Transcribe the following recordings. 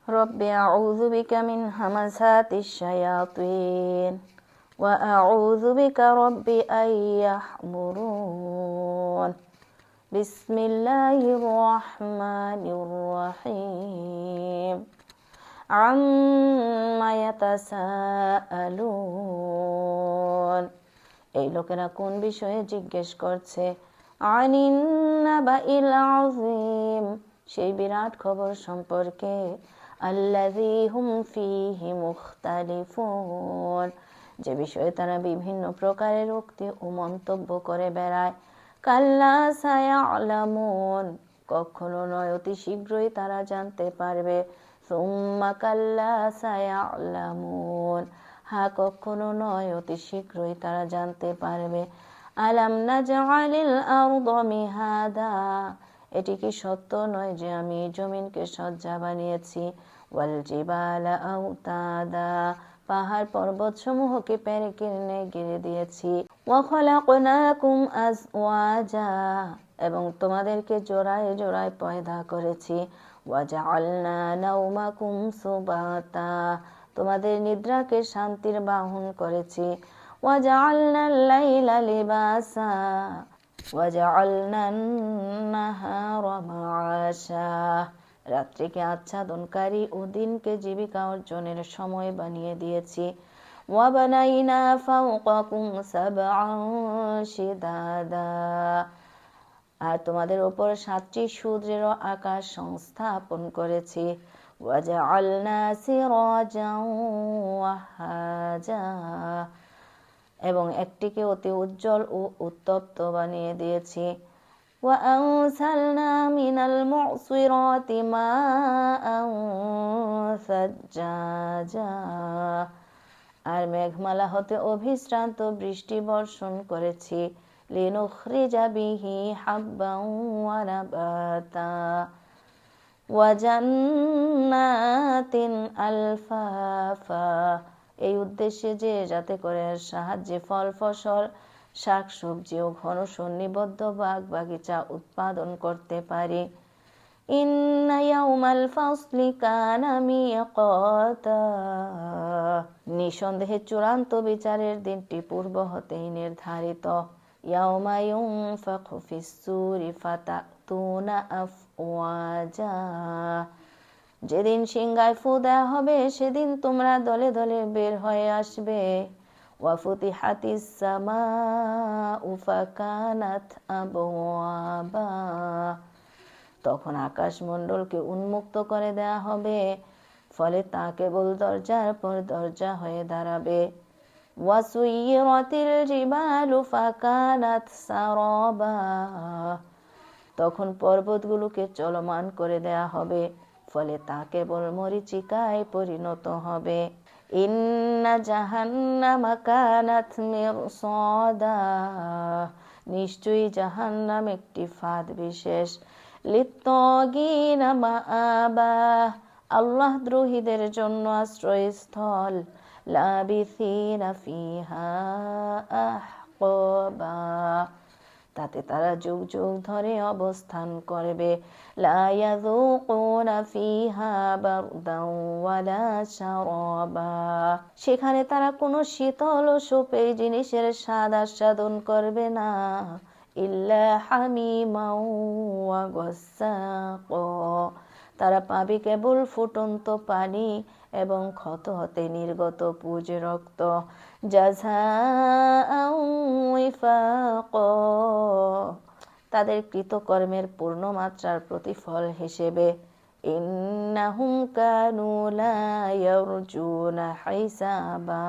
رب أعوذ بك من همزات الشياطين وأعوذ بك رب أن يحضرون بسم الله الرحمن الرحيم عما يتساءلون এই লোকেরা কোন বিষয়ে জিজ্ঞেস করছে আনিন নাবাইল আযীম সেই বিরাট খবর সম্পর্কে আল্লাযী হুম ফীহি মুখতালিফুন যে বিষয়ে তারা বিভিন্ন প্রকারের উক্তি ও মন্তব্য করে বেড়ায় কাল্লা সায়ালামুন কখনো নয় অতি শীঘ্রই তারা জানতে পারবে সুম্মা কাল্লা সায়ালামুন হ্যাঁ কখনো নয় অতি শীঘ্রই তারা জানতে পারবে আলাম নাজআলিল আরদা মিহাদা এটি কি সত্য নয় যে আমি জমিনকে সজ্জা বানিয়েছি ওয়াল জিবালা আওতাদা পাহাড় পর্বত সমূহকে পেরেকে ঘিরে দিয়েছি ওয়া খলাকনাকুম আজওয়াজা এবং তোমাদেরকে জোড়ায় জোড়ায় পয়দা করেছি ওয়া জাআলনা নাওমাকুম সুবাতা তোমাদের নিদ্রাকে শান্তির বাহন করেছি ওয়া জাআলনাল লাইলা লিবাসা ওয়া জাআলনান নাহারা মাআশা রাত্রিকে আচ্ছাদনকারী ও দিনকে জীবিকা অর্জনের সময় বানিয়ে দিয়েছি ওয়া বানাইনা ফাওকাকুম সাবআন শিদাদা আর তোমাদের উপর 7টি সুদৃঢ় আকাশ সংস্থাপন করেছি ওয়া জাআলনা সিরাজান ওয়াহাজা এবং একটিকে অতি উজ্জ্বল ও উত্তপ্ত বানিয়ে দিয়েছি وأنزلنا من المعصرات ماء ثجاجا আর মেঘমালা হতে অভিশ্রান্ত বৃষ্টি বর্ষণ করেছি লিনুখরিজা বিহি হাব্বান ওয়া নাবাতা ওয়া জান্নাতিন আলফাফা এই উদ্দেশ্যে যে যাতে করে সাহায্যে ফল ফসল শাকসবজি ও ঘন সন্নিবদ্ধ বাগ বাগিচা উৎপাদন করতে পারি ইন্না ইয়াউমাল ফাসলি কানা মিকাতা নিঃসন্দেহে চূড়ান্ত বিচারের দিনটি পূর্ব হতেই নির্ধারিত ইয়াউমা ইউনফাখু ফিস-সূরি ফাতাতুনা আফওয়াজা যেদিন সিংহায় ফু দেয়া হবে সেদিন তোমরা দলে দলে বের হয়ে আসবে ওয়াফুতিহাতিস সামাউ ফাকানাত আবওয়াবা তখন আকাশমণ্ডলকে উন্মুক্ত করে দেয়া হবে ফলে তা কেবল দরজার পর দরজা হয়ে দাঁড়াবে ওয়াসুইরাতিল জিবালু ফাকানাত সারাবা তখন পর্বতগুলোকে চলমান করে দেয়া হবে ফলে তা কেবল মরীচিকায় পরিণত হবে ইন্না জাহান্নামা কানাত মিরসাদা নিশ্চয়ই জাহান্নাম একটি ফাঁদ বিশেষ লিত্তাগিনা মাআবা আল্লাহ দ্রোহীদের জন্য আশ্রয়স্থল লাবিথিনা ফিহা আহকাবা তাতে তারা যুগ যুগ ধরে অবস্থান করবে লা ইয়াযুকুনা ফিহা বারদান ওয়ালা শারাবা সেখানে তারা কোনো শীতল ও সোপের জিনিসের স্বাদ আস্বাদন করবে না ইল্লা হামিমান ওয়া গাসসাকা তারা পাবে কেবল ফুটন্ত পানি এবং ক্ষত হতে নির্গত পুজ রক্ত জাযাআন ওয়িফাকা তাদের কৃতকর্মের পূর্ণ মাত্রার প্রতিফল হিসেবে ইন্নাহুম কানু লা ইয়ারজুনা হিসাবা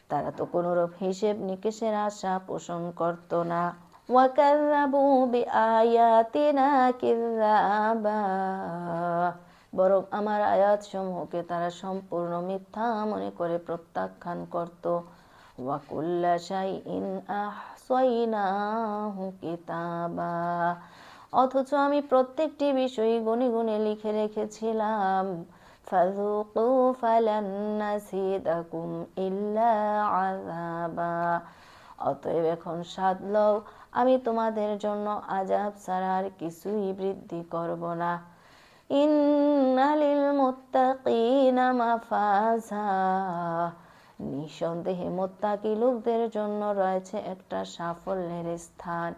তারা তো কোনরূপ হিসেব নিকেশের আশা পোষণ করত না ওয়া কাযাবু বিআয়াতিনা কিযাবা বরং আমার আয়াত সমূহকে তারা সম্পূর্ণ মিথ্যা মনে করে প্রত্যাখ্যান করত ওয়া কুল্লা শাইইন আহসাইনাহু কিতাবা অথচ আমি প্রত্যেকটি বিষয় গুণে গুণে লিখে রেখেছিলাম ফাযুকু ফালান নাসিদাকুম ইল্লা আযাবা অতএব এখন স্বাদ লও আমি তোমাদের জন্য আযাব ছাড়া আর কিছুই বৃদ্ধি করব না ইন্না লিল মুত্তাকিনা মাফাজা, নিঃসন্দেহে মুত্তাকি লোকদের জন্য রয়েছে একটা সাফল্যের স্থান।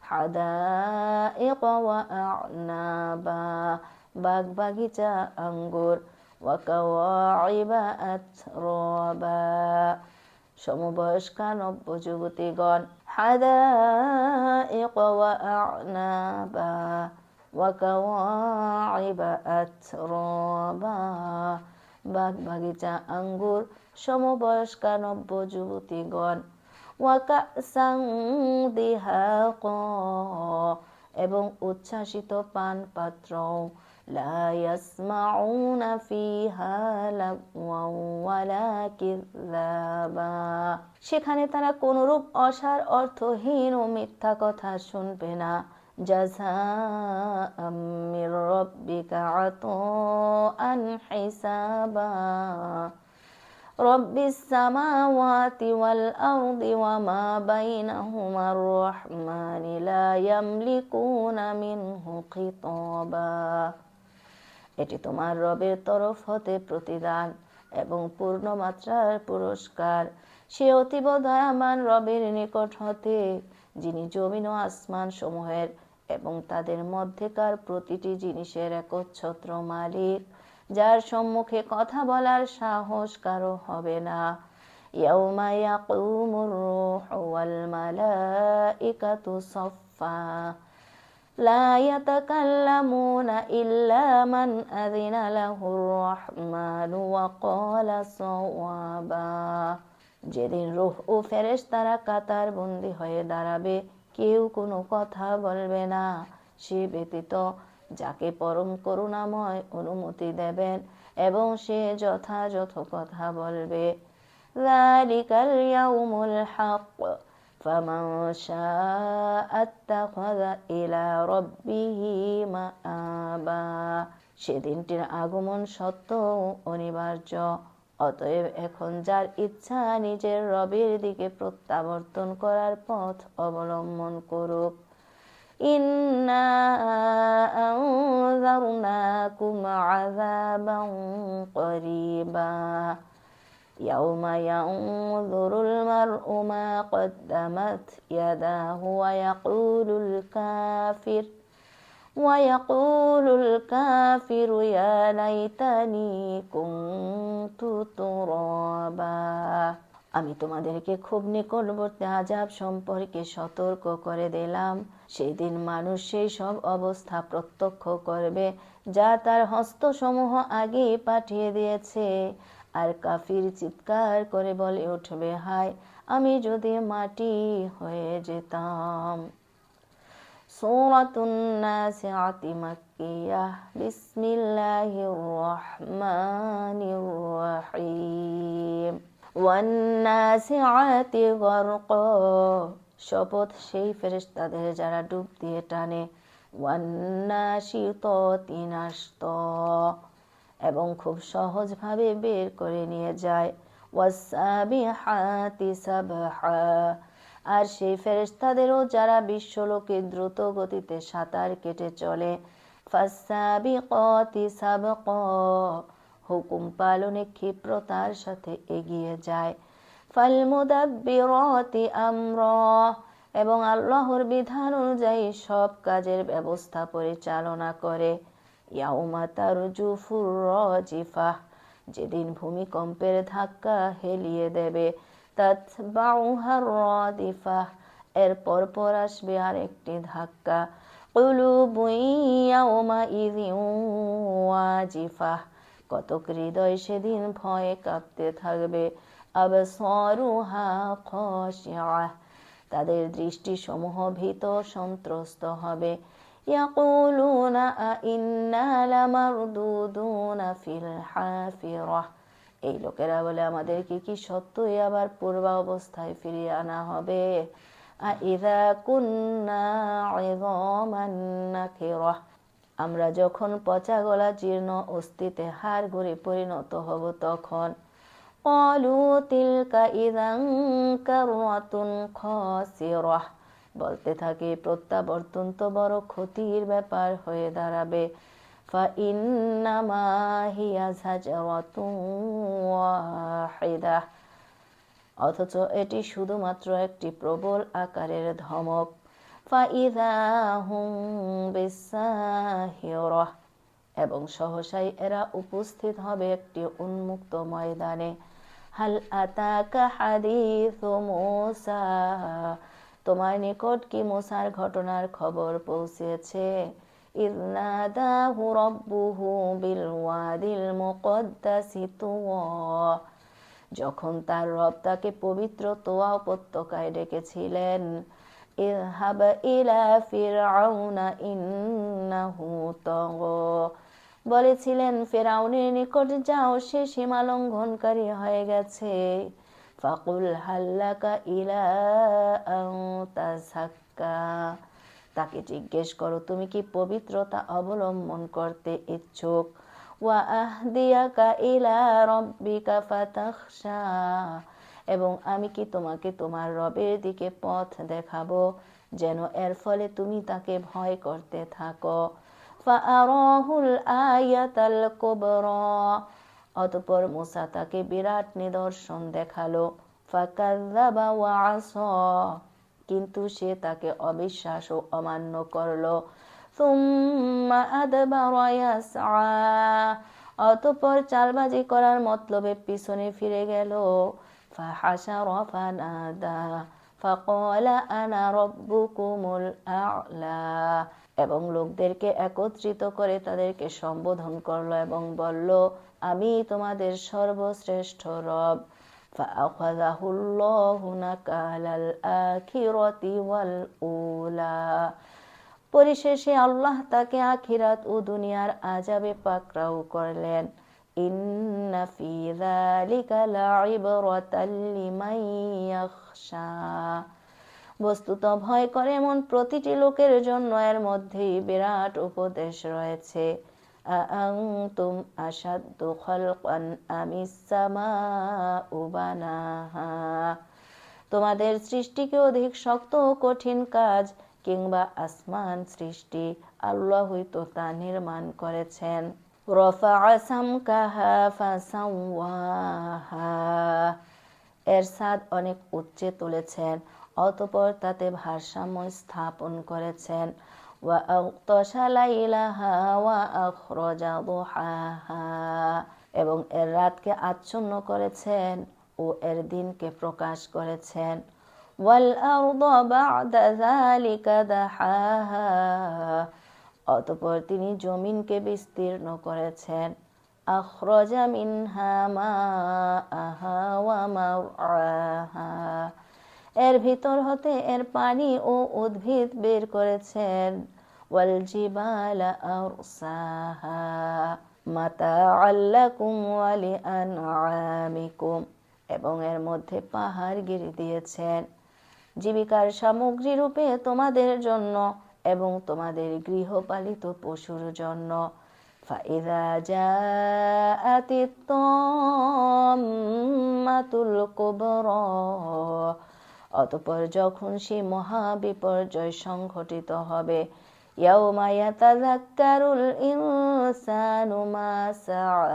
হাদাইক ওয়া আ'নাবা, বাগবাগিচা, আঙ্গুর। ওয়া কাওয়াইবা আতরাবা, সমবয়স্কা নব্য যুবতীগণ। হাদাইক ওয়া আ'নাবা ওয়া কাওয়াইবা আতরাবা, বাগবাগিচা, আঙ্গুর, সমবয়স্কা নব্য যুবতীগণ। ওয়া কা'সান দিহাকা, এবং উচ্ছ্বাসিত পান পাত্র। লা ইয়াসমাউনা ফিহা লাগওয়ান ওয়ালা কিযাবা, সেখানে তারা কোনরূপ অসার, অর্থহীন ও মিথ্যা কথা শুনবে না। জাযাআম মির রাব্বিকা আতাআন হিসাবা, রব্বিস সামাওয়াতি ওয়াল আরদি ওয়া মা বাইনাহুমার রহমানি লা ইয়ামলিকুনা মিনহু খিতাবা, এটি তোমার রবের তরফ হতে প্রতিদান এবং পূর্ণমাত্রার পুরস্কার। সে অতীব দয়াবান রবের নিকট হতে, যিনি জমিন ও আসমান সমূহের এবং তাদের মধ্যেকার প্রতিটি জিনিসের একচ্ছত্র মালিক, যার সম্মুখে কথা বলার সাহস কারো হবে না। ইয়াউমা ইয়াকুমুর রূহু ওয়াল মালাইকাতু সাফফা, লা ইয়াতাকাল্লামুনা ইল্লা মান আযিনা লাহুর রহমানু ওয়া ক্বালা সাওয়াবা, যেদিন রূহ ও ফেরেশতারা কাতার বন্দী হয়ে দাঁড়াবে, কেউ কোনো কথা বলবে না, সে ব্যতীত যাকে পরম করুণাময় অনুমতি দেবেন এবং সে যথাযথ কথা বলবে। যালিকাল ইয়াউমুল হক, ফামান শাআ আত্তাখাযা ইলা রাব্বিহি মাআবা, সেদিনটির আগমন সত্য ও অনিবার্য, অতএব এখন যার ইচ্ছা নিজের রবের দিকে প্রত্যাবর্তন করার পথ অবলম্বন করুক। ইন্না আনযারনাকুম আযাবান করিবা, ইয়াউমা ইয়ানযুরুল মার'উ মা কদ্দামাত ইয়াদাহু ওয়া ইয়াকুলুল কাফিরু ইয়া লাইতানি কুনতু তুরাবা, আমি তোমাদেরকে খুব নিকটবর্তী আযাব সম্পর্কে সতর্ক করে দিলাম। সেই দিন মানুষ সেই সব অবস্থা প্রত্যক্ষ করবে যা তার হস্তসমূহ আগেই পাঠিয়ে দিয়েছে, আর কাফির চিৎকার করে বলে উঠবে, হায় আমি যদি মাটি হয়ে যেতাম। সূরাতুন নাসিআতি মাক্কিয়াহ, বিসমিল্লাহির রহমানির রহিম। ওয়ান নাসিআতি গরকা, শপথ সেই ফেরেশতাদের যারা ডুব দিয়ে টানে। ওয়ান নাশিতাতি নাশতা, এবং খুব সহজভাবে বের করে নিয়ে যায়। ওয়াসসাবিহাতি সাবহা, আর সেই ফেরেশতাদেরও যারা বিশ্বলোকে দ্রুত গতিতে সাঁতার কেটে চলে। ফাসসাবিকাতি সাবকা, হুকুম পালনে ক্ষিপ্রতার সাথে এগিয়ে যায়। ফালমুদাব্বিরাতি আমরা, এবং আল্লাহর বিধান অনুযায়ী সব কাজের ব্যবস্থা পরিচালনা করে। ইয়াউমা তারজুফুর রাজিফা, যেদিন ভূমিকম্পের ধাক্কা হেলিয়ে দেবে। তাতবাউহার রাদিফা, এর পরপর আসবে আরেকটি ধাক্কা। কুলুবুন ইয়াউমাইযিন ওয়াজিফা, কতক হৃদয় সেদিন ভয়ে কাঁপতে থাকবে। আবসারুহা খাশিআহ, তাদের দৃষ্টিসমূহ ভীত সন্ত্রস্ত হবে। ইয়াকুলুনা আইন্না লামারদুদুনা ফিল হাফিরাহ, এই লোকেরা বলে আমাদেরকে কি সত্যই আবার পূর্বাবস্থায় ফিরিয়ে আনা হবে। আইযা কুন্না ইযামান নাখিরাহ, আমরা যখন পচা গলা জীর্ণ অস্থিতে হাড় গুঁড়ে পরিণত হব তখন। ক্বালু তিলকা ইযান কাররাতুন খাসিরাহ, বলতে থাকে প্রত্যাবর্তন তো বড় ক্ষতির ব্যাপার হয়ে দাঁড়াবে। فإنما هي زجرة واحدة, অথচ এটি শুধুমাত্র একটি প্রবল আকারের ধমক। فإذا هم بالساهرة, এবং সহসাই এরা উপস্থিত হবে একটি উন্মুক্ত ময়দানে। হাল আতাকা হাদিসু মূসা, তোমার নিকট কি মূসার ঘটনার খবর পৌঁছেছে? ইয নাদাহু রাব্বুহু বিল ওয়াদিল মুকদ্দাসি তুওয়া, যখন তার রব তাকে পবিত্র তোয়া উপত্যকায় ডেকেছিলেন। ইযহাব ইলা ফিরআউনা ইন্নাহু তাগা, বলেছিলেন ফিরআউনের নিকট যাও, সে সীমা লঙ্ঘনকারী হয়ে গেছে। ফাকুল হাল্লাকা ইলা আন তাযাক্কা, তাকে জিজ্ঞেস করো তুমি কি পবিত্রতা অবলম্বন করতে ইচ্ছুক। ওয়া আহদিয়াকা ইলা রাব্বিকা ফাতাখশা, এবং আমি কি তোমাকে তোমার রবের দিকে পথ দেখাবো যেন এর ফলে তুমি তাকে ভয় করতে থাকো। ফাআরাহুল আয়াতাল কুবরা, অতঃপর মূসা তাকে বিরাট নিদর্শন দেখালো। ফাকাযযাবা ওয়া আসা, কিন্তু সে তাকে অবিশ্বাস ও অমান্য করলো। সুম্মা আদবারা ইয়াসআ, অতঃপর চালবাজি করার মতলবে পিছনে ফিরে গেল। ফাহাশারা ফানাদা ফাকালা আনা রাব্বুকুমুল আ'লা, এবং লোকদেরকে একত্রিত করে তাদেরকে সম্বোধন করলো এবং বলল আমি তোমাদের সর্বশ্রেষ্ঠ রব। ফাআখাযাহুল্লাহু নাকালাল আখিরাতি ওয়াল উলা, পরিশেষে আল্লাহ তাকে আখিরাত ও দুনিয়ার আযাবে পাকড়াও করলেন। ইন্না ফি যালিকা লাইবরাতাল লিমান ইয়াখশা, বস্তুত ভয় করে এমন প্রতিটি লোকের জন্য এর মধ্যেই বিরাট উপদেশ রয়েছে। আআনতুম আশাদ্দু খালকান আমিস সামাউ বানাহা, তোমাদের সৃষ্টি কি অধিক শক্ত ও কঠিন কাজ, কিংবা আসমান সৃষ্টি? আল্লাহই তো তা নির্মাণ করেছেন। রাফা'a সামকাহা ফাসাওয়াহা, এর ছাদ অনেক উচ্চে তুলেছেন, অতঃপর তাতে ভারসাম্য স্থাপন করেছেন। ওয়া আগতাশা লাইলাহা ওয়া আখরাজা দুহাহা, এবং এর রাতকে আচ্ছন্ন করেছেন ও এর দিনকে প্রকাশ করেছেন। ওয়াল আরদা বা'দা যালিকা দাহাহা, অতঃপর তিনি জমিনকে বিস্তীর্ণ করেছেন। আখরাজা মিনহা মাআহা ওয়া মারআহা, এর ভিতর হতে এর পানি ও উদ্ভিদ বের করেছেন। ওয়াল জিবালা আরসাহা মাতাআল লাকুম ওয়া লিআনআমিকুম, এবং এর মধ্যে পাহাড় গিরি দিয়েছেন জীবিকার সামগ্রী রূপে তোমাদের জন্য এবং তোমাদের গৃহপালিত পশুর জন্য। ফাইযা জাআতিত তাম্মাতুল কুবরা, অতঃপর যখন সেই মহা বিপর্যয় সংঘটিত হবে। ইয়াউমা ইয়াতাযাক্কারুল ইনসানু মা সাআ,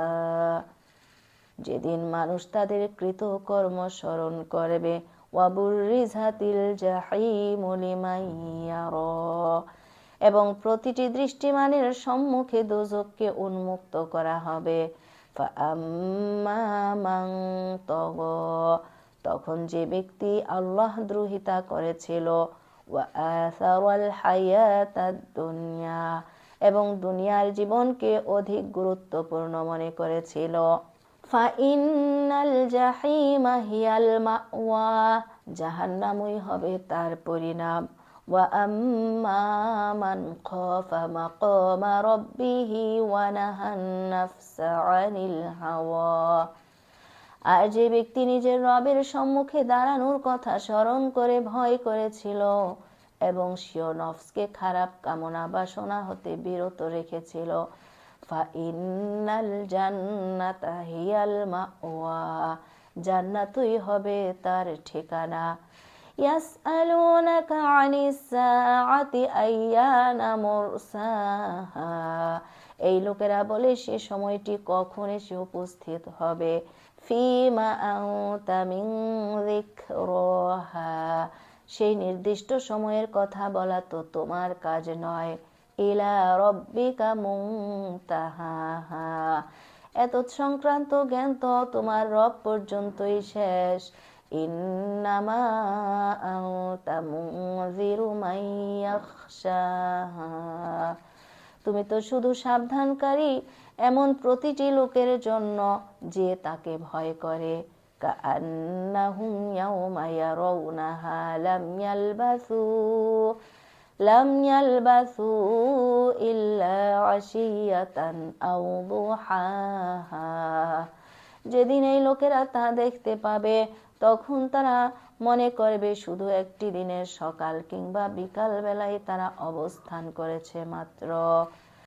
যেদিন মানুষ তাদের কৃতকর্ম স্মরণ করবে। ওয়া বুররিজাতিল জাহিমু লিমান ইয়ারা, এবং প্রতিটি দৃষ্টিমানের সম্মুখে দোজখকে উন্মুক্ত করা হবে। ফাআম্মা মান তাগা, তখন যে ব্যক্তি আল্লাহ দ্রোহিতা করেছিল। ওয়া আসারাল হায়াতাদ দুনিয়া, এবং দুনিয়ার জীবনকে অধিক গুরুত্বপূর্ণ মনে করেছিল। ফাইন্নাল জাহিমা হিয়াল মাওয়া, জাহান্নামই হবে তার পরিণাম। ওয়া আম্মা মান খাফা মাকামা রাব্বিহি ওয়া নাহান নাফসা আনিল হাওয়া, আর যে ব্যক্তি নিজের রবের সম্মুখে দাঁড়ানোর কথা স্মরণ করে ভয় করেছিল এবং স্বীয় নফসকে খারাপ কামনা বাসনা হতে বিরত রেখেছিল। ফাইন্নাল জান্নাতা হিয়াল মাওয়া, জান্নাতই হবে তার ঠিকানা। ইয়াসআলুনাকা আনিস সাআতি আইয়ানা মুরসাহা, এই লোকেরা বলে সে সময়টি কখন এসে উপস্থিত হবে। ফিমা আনতা মিন যিকরাহা, সেই নির্দিষ্ট সময়ের কথা বলা তো তোমার কাজ নয়। ইলা রাব্বিকা মুনতাহাহা, এতৎ সংক্রান্ত জ্ঞান তো তোমার রব পর্যন্তই শেষ। ইন্নামা আনতা মুনযিরু মান ইয়াখশাহা, তুমি তো শুধু সাবধানকারী এমন প্রতিটি লোকের জন্য যে তাকে ভয় করে। কাআন্নাহুম ইয়াওমা ইয়ারাউনাহা লাম ইয়ালবাসু ইল্লা আশিয়াতান আও দুহাহা, যেদিন এই লোকেরা তা দেখতে পাবে তখন তারা মনে করবে শুধু একটি দিনের সকাল কিংবা বিকাল বেলায় তারা অবস্থান করেছে মাত্র।